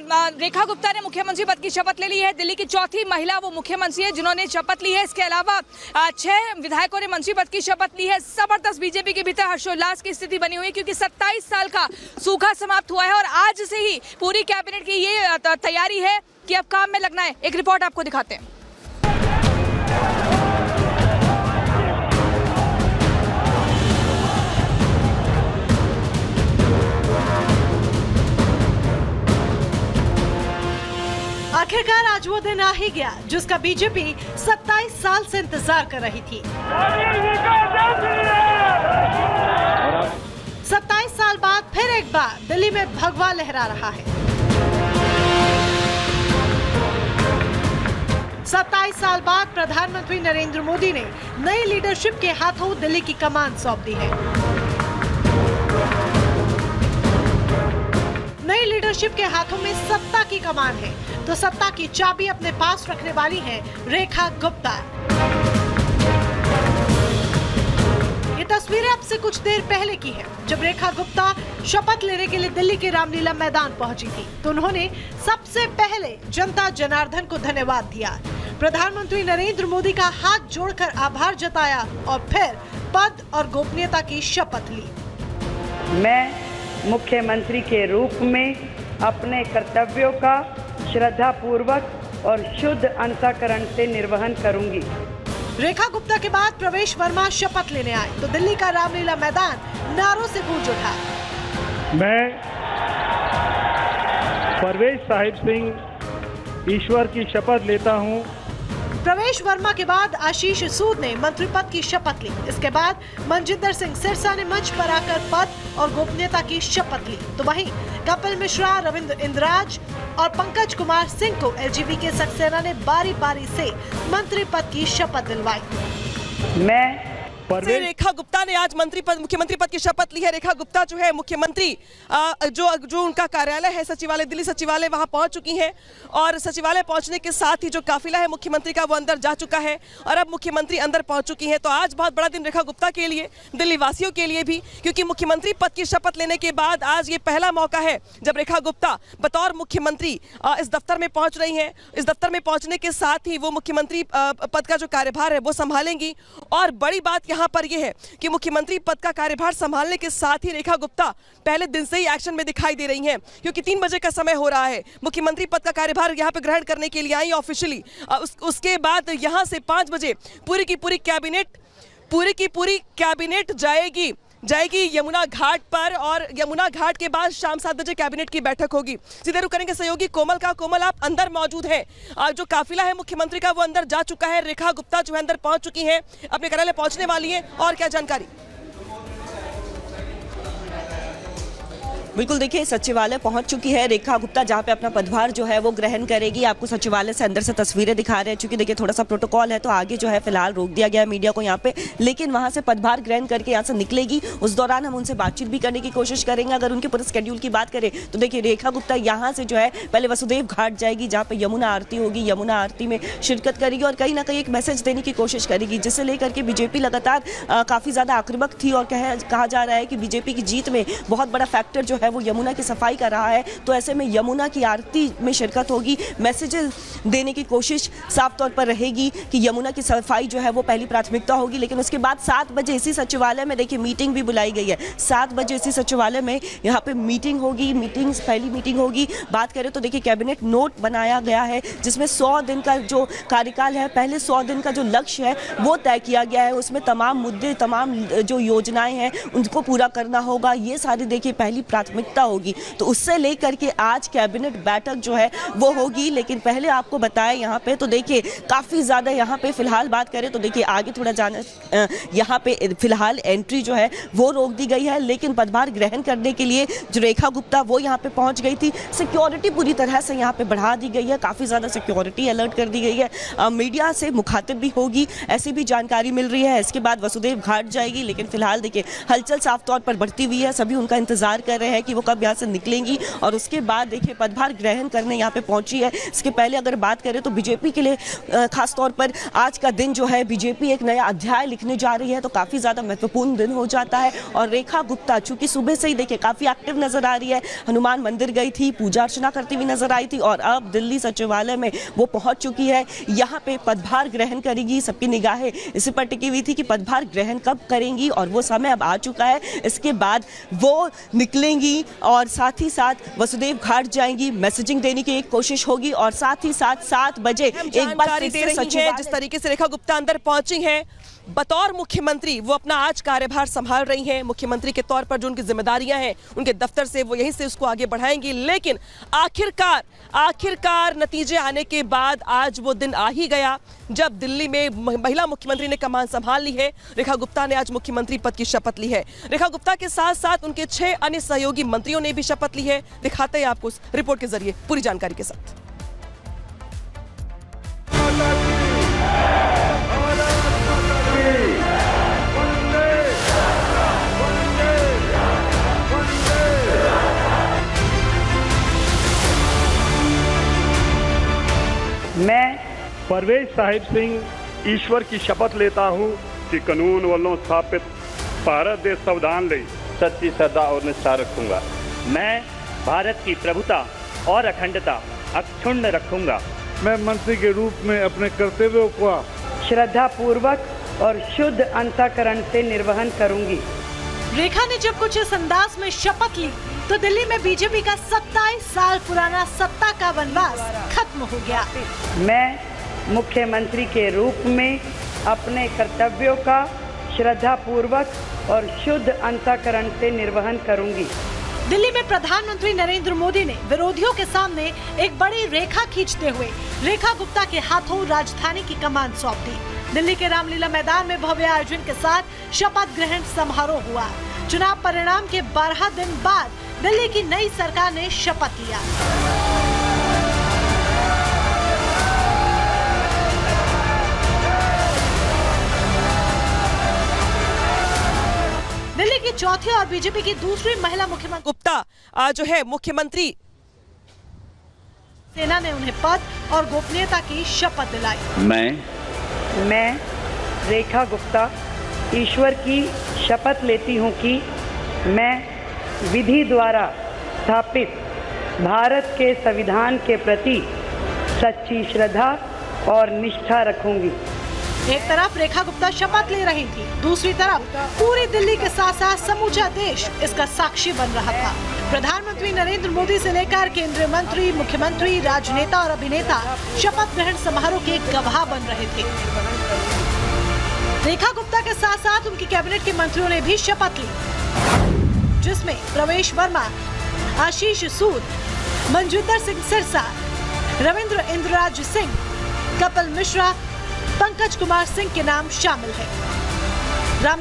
रेखा गुप्ता ने मुख्यमंत्री पद की शपथ ले ली है। दिल्ली की चौथी महिला वो मुख्यमंत्री है जिन्होंने शपथ ली है। इसके अलावा 6 विधायकों ने मंत्री पद की शपथ ली है। जबरदस्त बीजेपी के भीतर हर्षोल्लास की स्थिति बनी हुई है क्योंकि 27 साल का सूखा समाप्त हुआ है और आज से ही पूरी कैबिनेट की ये तैयारी है कि अब काम में लगना है। एक रिपोर्ट आपको दिखाते हैं। आखिरकार आज वो दिन आ ही गया जिसका बीजेपी 27 साल से इंतजार कर रही थी। 27 साल बाद फिर एक बार दिल्ली में भगवा लहरा रहा है। 27 साल बाद प्रधानमंत्री नरेंद्र मोदी ने नई लीडरशिप के हाथों दिल्ली की कमान सौंप दी है। नई लीडरशिप के हाथों में सत्ता की कमान है तो सत्ता की चाबी अपने पास रखने वाली है रेखा गुप्ता। ये तस्वीरें अब से कुछ देर पहले की है जब रेखा गुप्ता शपथ लेने के लिए दिल्ली के रामलीला मैदान पहुंची थी तो उन्होंने सबसे पहले जनता जनार्दन को धन्यवाद दिया, प्रधानमंत्री नरेंद्र मोदी का हाथ जोड़कर आभार जताया और फिर पद और गोपनीयता की शपथ ली। मैं मुख्यमंत्री के रूप में अपने कर्तव्यों का श्रद्धा पूर्वक और शुद्ध अंतःकरण से निर्वहन करूंगी। रेखा गुप्ता के बाद प्रवेश वर्मा शपथ लेने आए तो दिल्ली का रामलीला मैदान नारों से गूंज उठा। मैं परवेश साहिब सिंह ईश्वर की शपथ लेता हूं। प्रवेश वर्मा के बाद आशीष सूद ने मंत्री पद की शपथ ली। इसके बाद मनजिंदर सिंह सिरसा ने मंच पर आकर पद और गोपनीयता की शपथ ली तो वहीं कपिल मिश्रा, रविंद्र इंद्राज और पंकज कुमार सिंह को एलजीबी के सक्सेना ने बारी बारी से मंत्री पद की शपथ दिलवाई। मैं रेखा गुप्ता ने आज मुख्यमंत्री पद की शपथ ली है। रेखा गुप्ता जो है मुख्यमंत्री जो उनका कार्यालय है सचिवालय, दिल्ली सचिवालय, वहां पहुंच चुकी हैं और सचिवालय पहुंचने के साथ ही जो काफिला है मुख्यमंत्री का वो अंदर जा चुका है और अब मुख्यमंत्री अंदर पहुंच चुकी हैं। तो आज बहुत बड़ा दिन रेखा गुप्ता के लिए, दिल्ली वासियों के लिए भी, क्योंकि मुख्यमंत्री पद की शपथ लेने के बाद आज ये पहला मौका है जब रेखा गुप्ता बतौर मुख्यमंत्री इस दफ्तर में पहुंच रही हैं। इस दफ्तर में पहुंचने के साथ ही वो मुख्यमंत्री पद का जो कार्यभार है वो संभालेंगी और बड़ी बात यहाँ पर यह है कि मुख्यमंत्री पद का कार्यभार संभालने के साथ ही रेखा गुप्ता पहले दिन से ही एक्शन में दिखाई दे रही हैं क्योंकि 3 बजे का समय हो रहा है। मुख्यमंत्री पद का कार्यभार यहां पे ग्रहण करने के लिए आई ऑफिशियली। उसके बाद यहां से 5 बजे पूरी की पूरी कैबिनेट जाएगी यमुना घाट पर और यमुना घाट के बाद शाम 7 बजे कैबिनेट की बैठक होगी। सीधे रुख करेंगे सहयोगी कोमल का। कोमल, आप अंदर मौजूद हैं, जो काफिला है मुख्यमंत्री का वो अंदर जा चुका है, रेखा गुप्ता जो है अंदर पहुंच चुकी हैं, अपने कार्यालय पहुंचने वाली हैं, और क्या जानकारी? बिल्कुल, देखिए सचिवालय पहुंच चुकी है रेखा गुप्ता जहां पे अपना पदभार जो है वो ग्रहण करेगी। आपको सचिवालय से अंदर से तस्वीरें दिखा रहे हैं, चूंकि देखिए थोड़ा सा प्रोटोकॉल है तो आगे जो है फिलहाल रोक दिया गया है मीडिया को यहाँ पे, लेकिन वहां से पदभार ग्रहण करके यहाँ से निकलेगी। उस दौरान हम उनसे बातचीत भी करने की कोशिश करेंगे। अगर उनके पूरे शेड्यूल की बात करें तो देखिए रेखा गुप्ता यहाँ से जो है पहले वसुदेव घाट जाएगी जहाँ पे यमुना आरती होगी, यमुना आरती में शिरकत करेगी और कहीं ना कहीं एक मैसेज देने की कोशिश करेगी जिसे लेकर के बीजेपी लगातार काफी ज्यादा आक्रामक थी और कहा जा रहा है कि बीजेपी की जीत में बहुत बड़ा फैक्टर जो है वो यमुना की सफाई कर रहा है। तो ऐसे में यमुना की आरती में शिरकत होगी, मैसेजेस देने की कोशिश साफ तौर पर रहेगी कि यमुना की सफाई जो है वो पहली प्राथमिकता होगी। लेकिन उसके बाद 7 बजे इसी सचिवालय में देखिए मीटिंग भी बुलाई गई है। 7 बजे इसी सचिवालय में यहाँ पे मीटिंग होगी, पहली मीटिंग होगी। बात करें तो देखिए कैबिनेट नोट बनाया गया है जिसमें 100 दिन का जो कार्यकाल है, पहले 100 दिन का जो लक्ष्य है वो तय किया गया है। उसमें तमाम मुद्दे, तमाम जो योजनाएं हैं उनको पूरा करना होगा, ये सारी देखिए पहली प्राथमिकता होगी। तो उससे लेकर के आज कैबिनेट बैठक जो है वो होगी। लेकिन पहले आपको बताएं यहाँ पे तो देखिए काफ़ी ज़्यादा यहाँ पे फिलहाल बात करें तो देखिए आगे थोड़ा जाना, यहाँ पे फिलहाल एंट्री जो है वो रोक दी गई है। लेकिन पदभार ग्रहण करने के लिए जो रेखा गुप्ता वो यहाँ पे पहुँच गई थी। सिक्योरिटी पूरी तरह से यहाँ पे बढ़ा दी गई है, काफ़ी ज़्यादा सिक्योरिटी अलर्ट कर दी गई है। मीडिया से मुखातिब भी होगी, ऐसी भी जानकारी मिल रही है। इसके बाद वसुदेव घाट जाएगी। लेकिन फिलहाल देखिए हलचल साफ तौर पर बढ़ती हुई है, सभी उनका इंतजार कर रहे हैं कि वो कब यहाँ से निकलेंगी और उसके बाद देखिए पदभार ग्रहण करने यहाँ पे पहुंची है। इसके पहले अगर बात करें तो बीजेपी के लिए खास तौर पर आज का दिन जो है बीजेपी एक नया अध्याय लिखने जा रही है, तो काफ़ी ज़्यादा महत्वपूर्ण दिन हो जाता है। और रेखा गुप्ता चूंकि सुबह से ही देखिए काफ़ी एक्टिव नजर आ रही है, हनुमान मंदिर गई थी, पूजा अर्चना करती हुई नजर आई थी और अब दिल्ली सचिवालय में वो पहुंच चुकी है। यहाँ पे पदभार ग्रहण करेगी। सबकी निगाहें इसी पर टिकी हुई थी कि पदभार ग्रहण कब करेंगी और वो समय अब आ चुका है। इसके बाद वो निकलेंगी और साथ ही साथ वसुदेव घाट जाएंगी, मैसेजिंग देने की एक कोशिश होगी और साथ ही साथ 7 बजे एक बार जानकारी दे रही है। जिस तरीके से रेखा गुप्ता अंदर पहुंची हैं बतौर मुख्यमंत्री, वो अपना आज कार्यभार संभाल रही हैं। मुख्यमंत्री के तौर पर जो उनकी जिम्मेदारियां हैं उनके दफ्तर से वो यहीं से उसको आगे बढ़ाएंगी। लेकिन आखिरकार नतीजे आने के बाद आज वो दिन आ ही गया जब दिल्ली में महिला मुख्यमंत्री ने कमान संभाल ली है। रेखा गुप्ता ने आज मुख्यमंत्री पद की शपथ ली है। रेखा गुप्ता के साथ साथ उनके 6 अन्य सहयोगी मंत्रियों ने भी शपथ ली है। दिखाते हैं आपको इस रिपोर्ट के जरिए पूरी जानकारी के साथ। मैं परवेज साहिब सिंह ईश्वर की शपथ लेता हूं कि कानून वालों स्थापित भारत देश संविधान ਲਈ सच्ची श्रद्धा और निष्ठा रखूंगा। मैं भारत की प्रभुता और अखंडता अक्षुण्ण रखूंगा। मैं मंत्री के रूप में अपने कर्तव्यों का श्रद्धा पूर्वक और शुद्ध अंतःकरण से निर्वहन करूंगी। रेखा ने जब कुछ इस अंदाज में शपथ ली तो दिल्ली में बीजेपी का 27 साल पुराना सत्ता का वनवास खत्म हो गया। मैं मुख्यमंत्री के रूप में अपने कर्तव्यों का श्रद्धा पूर्वक और शुद्ध अंतःकरण से निर्वहन करूंगी। दिल्ली में प्रधानमंत्री नरेंद्र मोदी ने विरोधियों के सामने एक बड़ी रेखा खींचते हुए रेखा गुप्ता के हाथों राजधानी की कमान सौंप दी। दिल्ली के रामलीला मैदान में भव्य आयोजन के साथ शपथ ग्रहण समारोह हुआ। चुनाव परिणाम के 12 दिन बाद दिल्ली की नई सरकार ने शपथ लिया। दिल्ली की चौथी और बीजेपी की दूसरी महिला मुख्यमंत्री गुप्ता जो है मुख्यमंत्री, सेना ने उन्हें पद और गोपनीयता की शपथ दिलाई। मैं रेखा गुप्ता ईश्वर की शपथ लेती हूँ कि मैं विधि द्वारा स्थापित भारत के संविधान के प्रति सच्ची श्रद्धा और निष्ठा रखूंगी। एक तरफ रेखा गुप्ता शपथ ले रही थी, दूसरी तरफ पूरी दिल्ली के साथ साथ समूचा देश इसका साक्षी बन रहा था। प्रधानमंत्री नरेंद्र मोदी से लेकर केंद्रीय मंत्री, मुख्यमंत्री, राजनेता और अभिनेता शपथ ग्रहण समारोह के गवाह बन रहे थे। रेखा गुप्ता के साथ साथ उनकी कैबिनेट के मंत्रियों ने भी शपथ ली, जिसमें प्रवेश वर्मा, आशीष सूद, मनजिंदर सिंह सिरसा, रविंद्र इंद्रराज सिंह, कपिल मिश्रा, पंकज कुमार सिंह के नाम शामिल है।